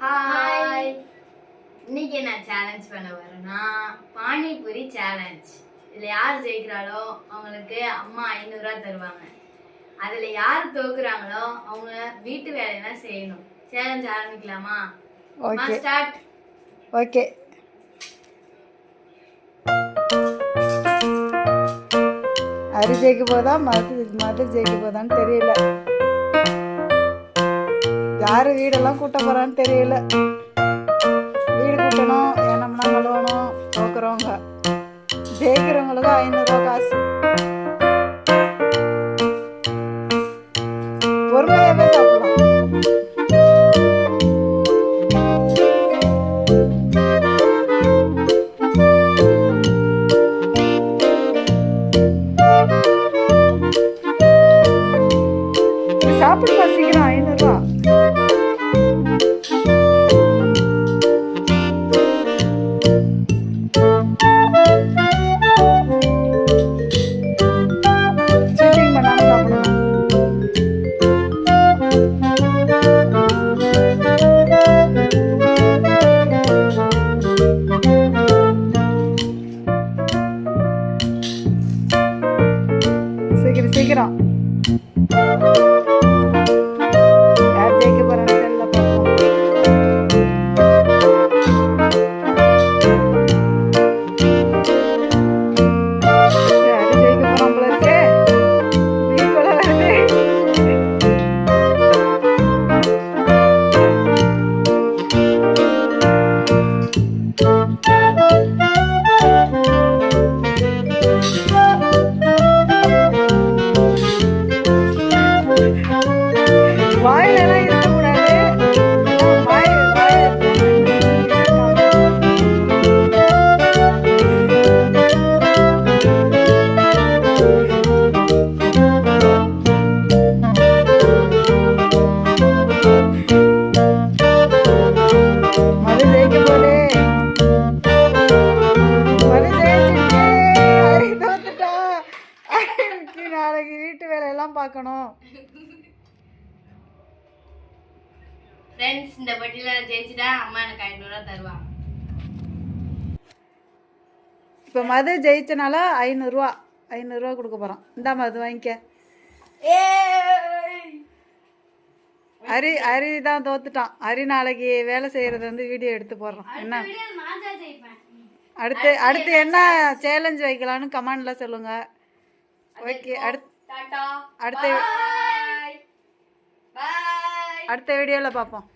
Hi. இன்னைக்கு என்ன challenge பண்ண வரேன்னா பானிபூரி சேலஞ்ச். இதில் யார் ஜெயிக்கிறாளோ அவங்களுக்கு அம்மா 500 ரூபா தருவாங்க. அதில் யார் தோக்குறாங்களோ அவங்க வீட்டு வேலையெல்லாம் செய்யணும். சேலஞ்ச் ஆரம்பிக்கலாமா? Okay start. ஓகே. அரி ஜெயிக்க போதா மது ஜெயிக்க போதான்னு தெரியல. யாரு வீடெல்லாம் கூட்ட போறான்னு தெரியல. வீடு கூட்டணும், எண்ணம்லாம் கழுவணும். தோக்குறவங்க ஜெயிக்கிறவங்களுக்கு 500 ரூபா காசு. பொறுமையாவே சாப்பிடலாம். சாப்பிடுமா சீக்கிரம். 500 ரூபா. சீட்டிங் பண்ணாம சாப்பிடணும். சீக்கிரம் சீக்கிரம். யார் ஜெயிக்க போறான்னு தெரியல. பார்ப்போம். யாரு ஜெயிக்க போறான் போல இருக்கே. வீட்டுக்குள்ள வருது. வாயிலெல்லாம் இருக்கக்கூடாது. வாய் வாய் மது ஜெயிக்க போதே. மது ஜெயிச்சிட்டு அரி தோத்துட்டா. அரிக்கு நாளைக்கு வீட்டு வேலையெல்லாம் பார்க்கணும். ஃப்ரெண்ட்ஸ், இந்த பட்டியல ஜெயிச்சுட்டா அம்மா எனக்கு 500 ரூபா தருவாங்க. இப்போ மது ஜெயிச்சனால 500 ரூபா 500 ரூபா கொடுக்க போகிறான். இந்தா மது வாங்கிக்க. அரி தான் தோத்துட்டான். அரி நாளைக்கு வேலை செய்கிறது வந்து வீடியோ எடுத்து போடுறோம். என்ன அடுத்து அடுத்து என்ன சேலஞ்ச் வைக்கலான்னு கமெண்ட்ல சொல்லுங்க. ஓகே. அடுத்த வீடியோவில் பார்ப்போம்.